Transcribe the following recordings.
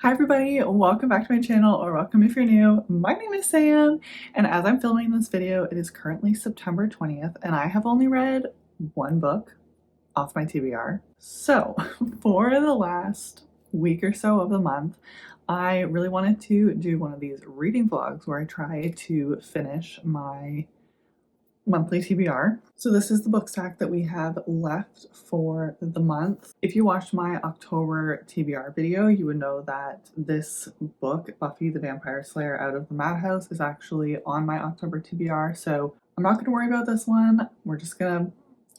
Hi everybody, welcome back to my channel, or welcome if you're new. My name is Sam, and as I'm filming this video, it is currently September 20th, and I have only read one book off my TBR. So for the last week or so of the month, I really wanted to do one of these reading vlogs where I try to finish my monthly TBR. So this is the book stack that we have left for the month. If you watched my October TBR video, you would know that this book, Buffy the Vampire Slayer Out of the Madhouse, is actually on my October TBR. So I'm not going to worry about this one. We're just going to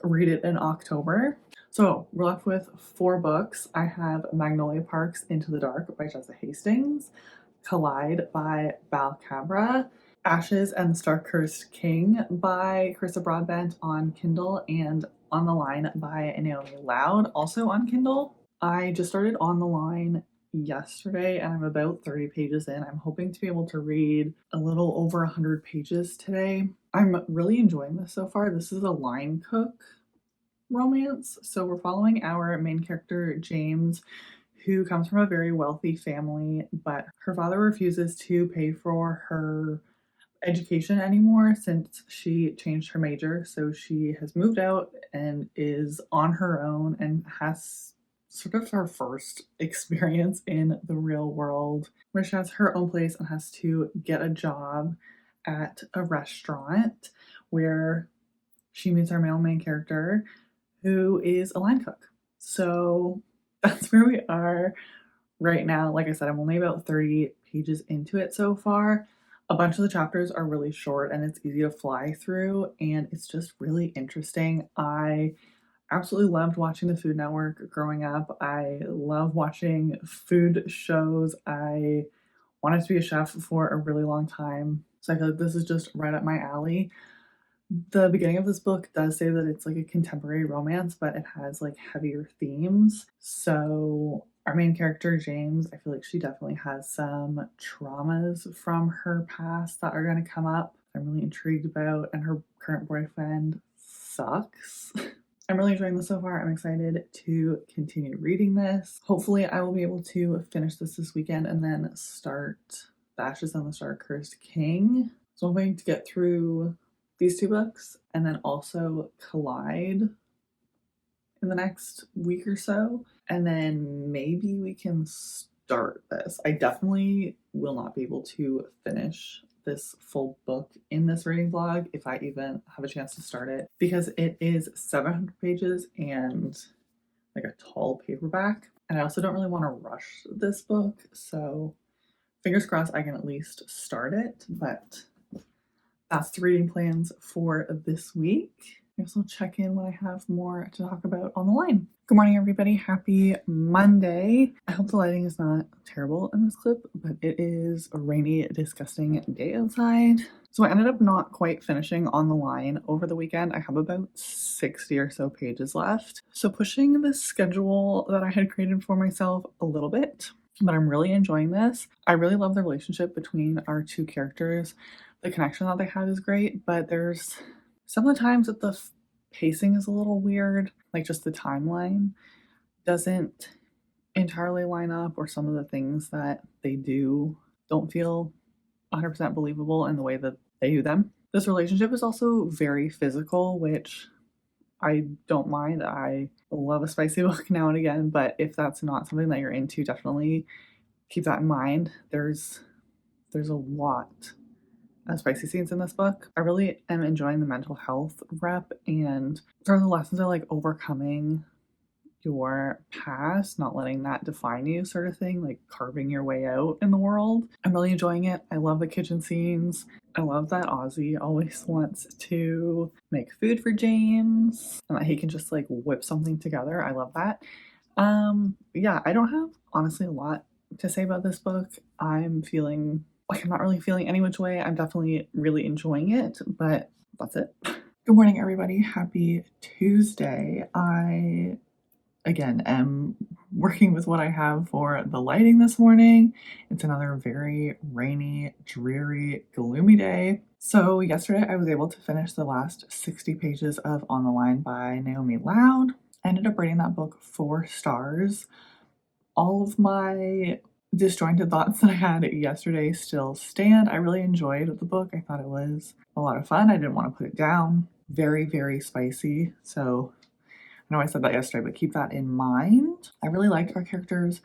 read it in October. So we're left with 4 books. I have Magnolia Park's Into the Dark by Jessa Hastings, Collide by Val Cabra, Ashes and the Star-Cursed King by Carissa Broadbent on Kindle, and On the Line by Naomi Loud, also on Kindle. I just started On the Line yesterday and I'm about 30 pages in. I'm hoping to be able to read a little over 100 pages today. I'm really enjoying this so far. This is a line cook romance. So we're following our main character, James, who comes from a very wealthy family, but her father refuses to pay for her education anymore since she changed her major. So she has moved out and is on her own and has sort of her first experience in the real world, where she has her own place and has to get a job at a restaurant where she meets our male main character, who is a line cook. So that's where we are right now. Like I said, I'm only about 30 pages into it so far. A bunch of the chapters are really short and it's easy to fly through, and it's just really interesting. I absolutely loved watching the Food Network growing up. I love watching food shows. I wanted to be a chef for a really long time, so I feel like this is just right up my alley. The beginning of this book does say that it's like a contemporary romance, but it has like heavier themes. So our main character, James, I feel like she definitely has some traumas from her past that are going to come up. I'm really intrigued about, and her current boyfriend sucks. I'm really enjoying this so far. I'm excited to continue reading this. Hopefully I will be able to finish this weekend and then start The Ashes and the Star-Cursed King. So I'm hoping to get through these 2 books and then also Collide in the next week or so, and then maybe we can start this. I definitely will not be able to finish this full book in this reading vlog if I even have a chance to start it, because it is 700 pages and like a tall paperback, and I also don't really want to rush this book, so fingers crossed I can at least start it. But that's the reading plans for this week. I guess I'll check in when I have more to talk about on the line. Good morning, everybody. Happy Monday. I hope the lighting is not terrible in this clip, but it is a rainy, disgusting day outside. So I ended up not quite finishing On the Line over the weekend. I have about 60 or so pages left. So pushing the schedule that I had created for myself a little bit, but I'm really enjoying this. I really love the relationship between our 2 characters. The connection that they have is great, but there's some of the times that the pacing is a little weird, like just the timeline doesn't entirely line up, or some of the things that they do don't feel 100% believable in the way that they do them. This relationship is also very physical, which I don't mind. I love a spicy book now and again, but if that's not something that you're into, definitely keep that in mind. There's a lot spicy scenes in this book. I really am enjoying the mental health rep, and sort of the lessons are like overcoming your past, not letting that define you, sort of thing, like carving your way out in the world. I'm really enjoying it. I love the kitchen scenes. I love that Ozzy always wants to make food for James and that he can just like whip something together. I love that. Yeah, I don't have honestly a lot to say about this book. I'm feeling like I'm not really feeling any which way. I'm definitely really enjoying it, but that's it. Good morning, everybody. Happy Tuesday. I, again, am working with what I have for the lighting this morning. It's another very rainy, dreary, gloomy day. So yesterday I was able to finish the last 60 pages of On the Line by Naomi Loud. I ended up rating that book 4 stars. All of my disjointed thoughts that I had yesterday still stand. I really enjoyed the book. I thought it was a lot of fun. I didn't want to put it down. Very, very spicy. So I know I said that yesterday, but keep that in mind. I really liked our characters'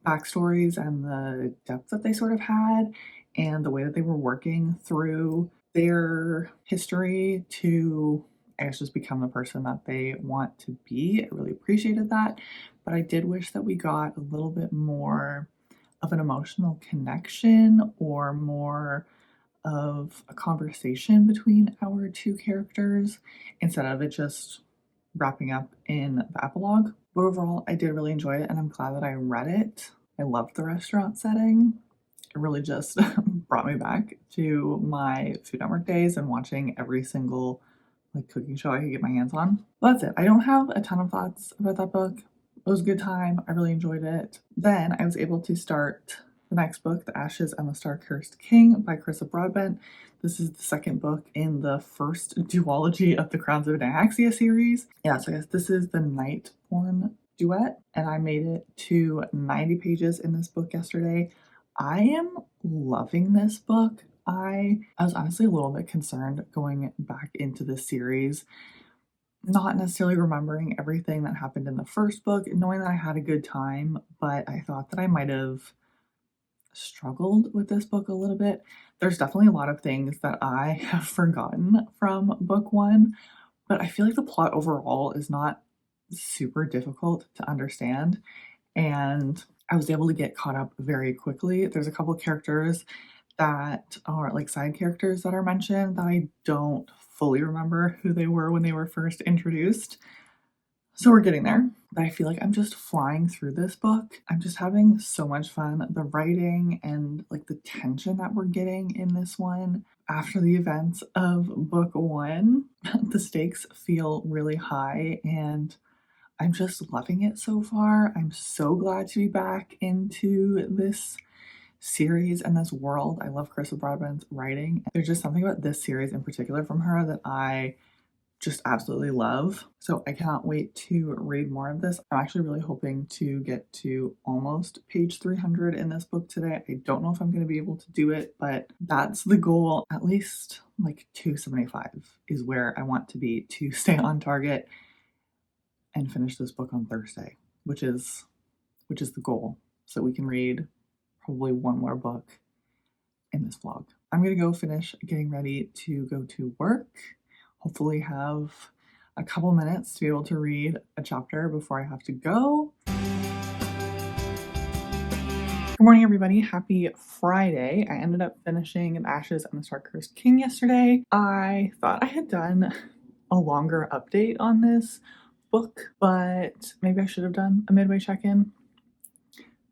backstories and the depth that they sort of had and the way that they were working through their history to, I guess, just become the person that they want to be. I really appreciated that. But I did wish that we got a little bit more of an emotional connection or more of a conversation between our two characters instead of it just wrapping up in the epilogue. But overall, I did really enjoy it and I'm glad that I read it. I loved the restaurant setting. It really just brought me back to my Food Network days and watching every single like cooking show I could get my hands on. But that's it. I don't have a ton of thoughts about that book. It was a good time. I really enjoyed it. Then I was able to start the next book, The Ashes and the Star-Cursed King by Carissa Broadbent. This is the second book in the first duology of the Crowns of Nyaxia series. Yeah, so I guess this is the Nightborn duet, and I made it to 90 pages in this book yesterday. I am loving this book. I was honestly a little bit concerned going back into this series, not necessarily remembering everything that happened in the first book, knowing that I had a good time, but I thought that I might have struggled with this book a little bit. There's definitely a lot of things that I have forgotten from book one, but I feel like the plot overall is not super difficult to understand, and I was able to get caught up very quickly. There's a couple of characters that are like side characters that are mentioned that I don't fully remember who they were when they were first introduced. So we're getting there, but I feel like I'm just flying through this book. I'm just having so much fun. The writing and like the tension that we're getting in this one after the events of book one, the stakes feel really high and I'm just loving it so far. I'm so glad to be back into this series and this world. I love Carissa Broadbent's writing. There's just something about this series in particular from her that I just absolutely love. So I cannot wait to read more of this. I'm actually really hoping to get to almost page 300 in this book today. I don't know if I'm going to be able to do it, but that's the goal. At least like 275 is where I want to be to stay on target and finish this book on Thursday, which is the goal. So we can read probably one more book in this vlog. I'm going to go finish getting ready to go to work. Hopefully have a couple minutes to be able to read a chapter before I have to go. Good morning, everybody. Happy Friday. I ended up finishing The Ashes and the Star-Cursed King yesterday. I thought I had done a longer update on this book, but maybe I should have done a midway check-in.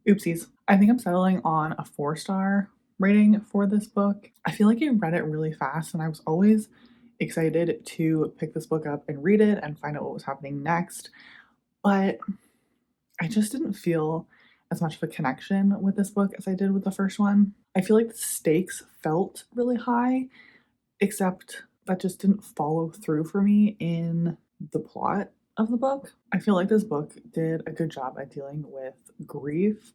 Oopsies. I think I'm settling on a 4-star rating for this book. I feel like I read it really fast and I was always excited to pick this book up and read it and find out what was happening next, but I just didn't feel as much of a connection with this book as I did with the first one. I feel like the stakes felt really high, except that just didn't follow through for me in the plot of the book. I feel like this book did a good job at dealing with grief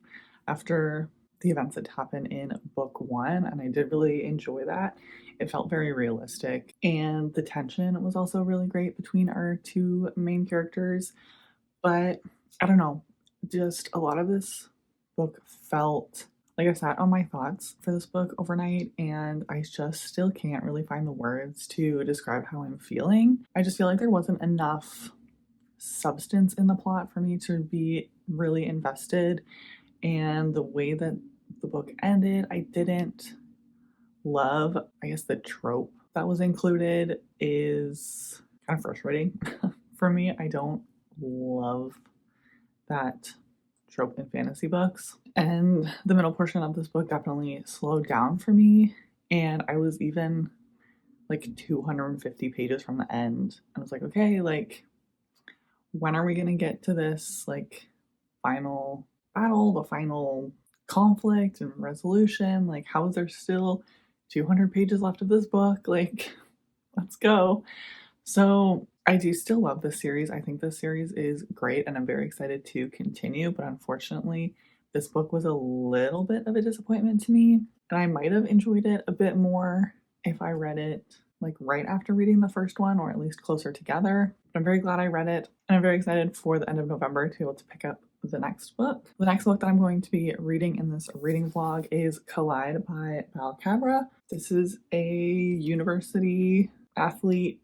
after the events that happened in book one, and I did really enjoy that. It felt very realistic, and the tension was also really great between our two main characters. But I don't know, just a lot of this book felt like I sat on my thoughts for this book overnight, and I just still can't really find the words to describe how I'm feeling. I just feel like there wasn't enough substance in the plot for me to be really invested, and the way that the book ended, I didn't love. I guess the trope that was included is kind of frustrating for me. I don't love that trope in fantasy books, and the middle portion of this book definitely slowed down for me, and I was even like 250 pages from the end. I was like, okay, like when are we gonna get to this like final battle, the final conflict and resolution? Like, how is there still 200 pages left of this book? Like, let's go. So I do still love this series. I think this series is great and I'm very excited to continue, but unfortunately this book was a little bit of a disappointment to me, and I might have enjoyed it a bit more if I read it like right after reading the first one, or at least closer together. But I'm very glad I read it, and I'm very excited for the end of November to be able to pick up the next book. The next book that I'm going to be reading in this reading vlog is Collide by Bookstagram. This is a university athlete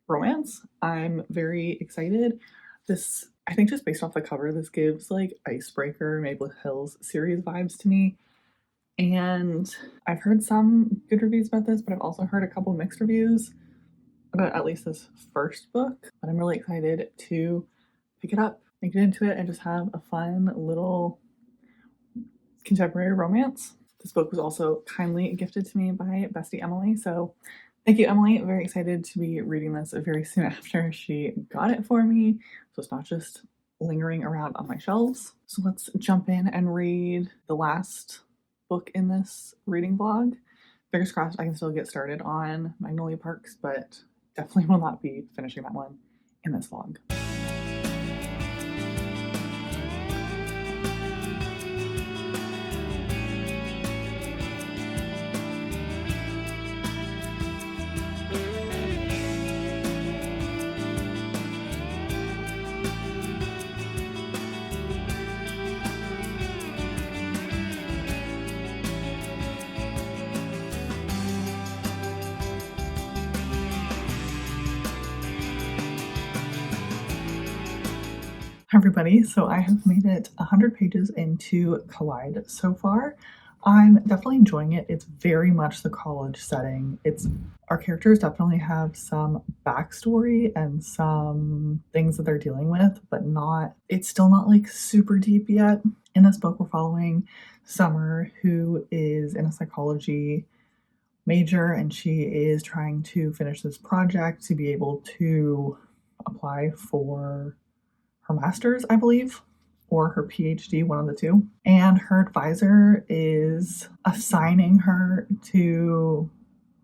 romance. I'm very excited. This, I think just based off the cover, this gives like Icebreaker, Maple Hills series vibes to me. And I've heard some good reviews about this, but I've also heard a couple mixed reviews about at least this first book. But I'm really excited to pick it up and get into it and just have a fun little contemporary romance. This book was also kindly gifted to me by bestie Emily, so thank you, Emily. Very excited to be reading this very soon after she got it for me, so it's not just lingering around on my shelves. So let's jump in and read the last book in this reading vlog. Fingers crossed I can still get started on Magnolia Parks, but definitely will not be finishing that one in this vlog. Hi everybody, so I have made it 100 pages into Collide so far. I'm definitely enjoying it. It's very much the college setting. Our characters definitely have some backstory and some things that they're dealing with, but it's still not like super deep yet. In this book, we're following Summer, who is in a psychology major, and she is trying to finish this project to be able to apply for her master's, I believe, or her PhD, one of the two. And her advisor is assigning her to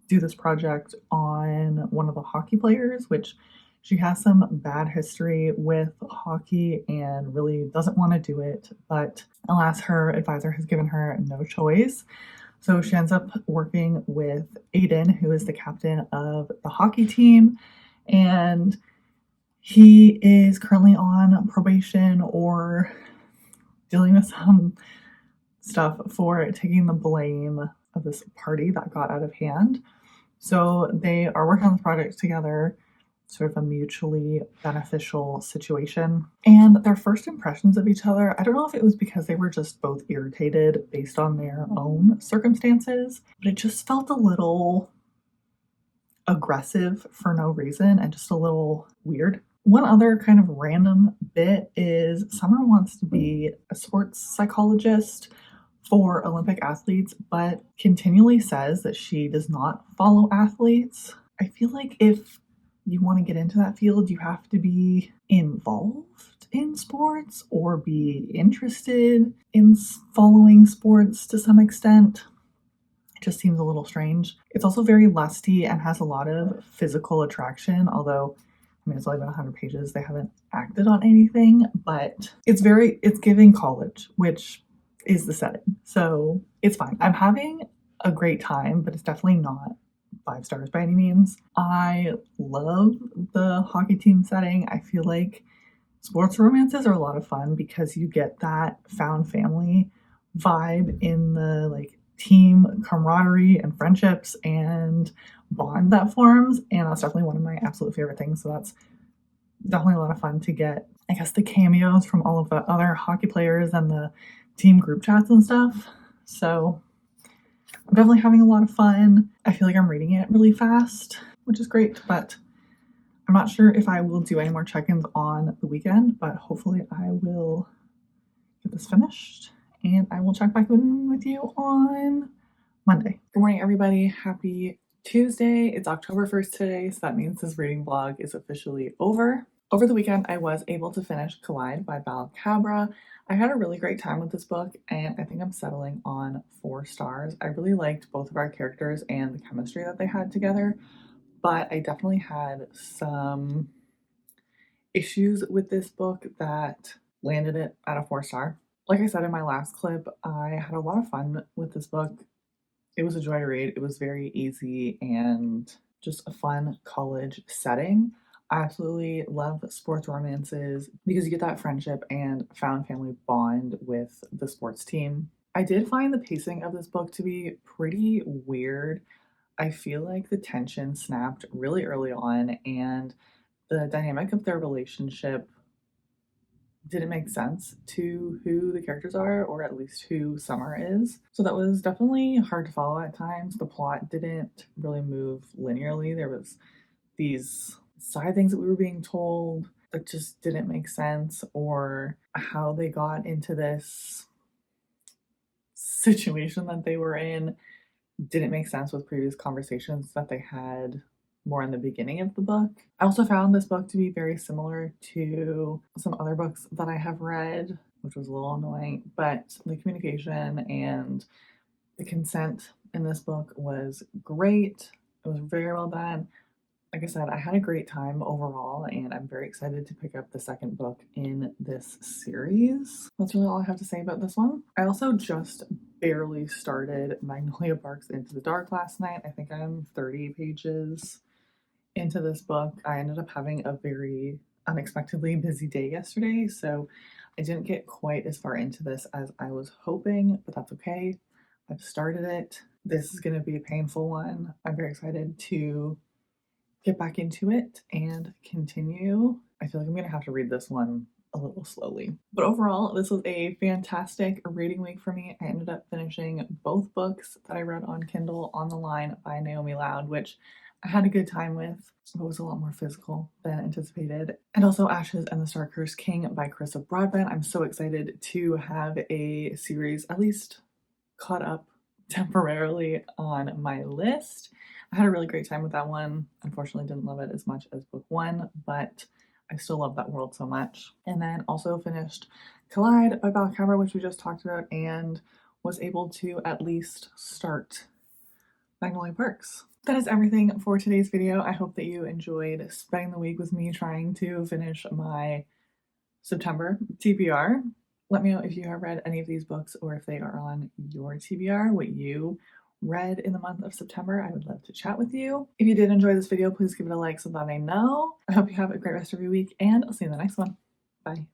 do this project on one of the hockey players, which she has some bad history with hockey and really doesn't want to do it. But alas, her advisor has given her no choice. So she ends up working with Aiden, who is the captain of the hockey team. And he is currently on probation or dealing with some stuff for taking the blame of this party that got out of hand. So they are working on this project together, sort of a mutually beneficial situation. And their first impressions of each other, I don't know if it was because they were just both irritated based on their own circumstances, but it just felt a little aggressive for no reason and just a little weird. One other kind of random bit is Summer wants to be a sports psychologist for Olympic athletes, but continually says that she does not follow athletes. I feel like if you want to get into that field, you have to be involved in sports or be interested in following sports to some extent. It just seems a little strange. It's also very lusty and has a lot of physical attraction, although it's only been 100 pages. They haven't acted on anything, but it's giving college, which is the setting. So it's fine. I'm having a great time, but it's definitely not 5 stars by any means. I love the hockey team setting. I feel like sports romances are a lot of fun because you get that found family vibe in the like team camaraderie and friendships and bond that forms, and that's definitely one of my absolute favorite things. So that's definitely a lot of fun to get, I guess, the cameos from all of the other hockey players and the team group chats and stuff. So I'm definitely having a lot of fun. I feel like I'm reading it really fast, which is great, but I'm not sure if I will do any more check-ins on the weekend, but hopefully I will get this finished and I will check back in with you on Monday. Good morning, everybody. Happy Tuesday. It's October 1st today, so that means this reading vlog is officially over. Over the weekend, I was able to finish Collide by Bookstagram. I had a really great time with this book, and I think I'm settling on 4 stars. I really liked both of our characters and the chemistry that they had together, but I definitely had some issues with this book that landed it at a 4 star. Like I said in my last clip, I had a lot of fun with this book. It was a joy to read. It was very easy and just a fun college setting. I absolutely love sports romances because you get that friendship and found family bond with the sports team. I did find the pacing of this book to be pretty weird. I feel like the tension snapped really early on, and the dynamic of their relationship didn't make sense to who the characters are, or at least who Summer is. So that was definitely hard to follow at times. The plot didn't really move linearly. There was these side things that we were being told that just didn't make sense, or how they got into this situation that they were in didn't make sense with previous conversations that they had more in the beginning of the book. I also found this book to be very similar to some other books that I have read, which was a little annoying, but the communication and the consent in this book was great. It was very well done. Like I said, I had a great time overall, and I'm very excited to pick up the second book in this series. That's really all I have to say about this one. I also just barely started Magnolia Parks Into the Dark last night. I think I'm 30 pages into this book. I ended up having a very unexpectedly busy day yesterday, so I didn't get quite as far into this as I was hoping, but that's okay. I've started it. This is going to be a painful one. I'm very excited to get back into it and continue. I feel like I'm going to have to read this one a little slowly. But overall, this was a fantastic reading week for me. I ended up finishing both books that I read on Kindle On the Line by Naomi Loud, which I had a good time with, but was a lot more physical than anticipated. And also Ashes and the Star-Cursed King by Carissa Broadbent. I'm so excited to have a series at least caught up temporarily on my list. I had a really great time with that one. Unfortunately, didn't love it as much as book one, but I still love that world so much. And then also finished Collide by Bella Cabra, which we just talked about, and was able to at least start Magnolia Parks. That is everything for today's video. I hope that you enjoyed spending the week with me trying to finish my September TBR. Let me know if you have read any of these books or if they are on your TBR, what you read in the month of September. I would love to chat with you. If you did enjoy this video, please give it a like so that I know. I hope you have a great rest of your week, and I'll see you in the next one. Bye.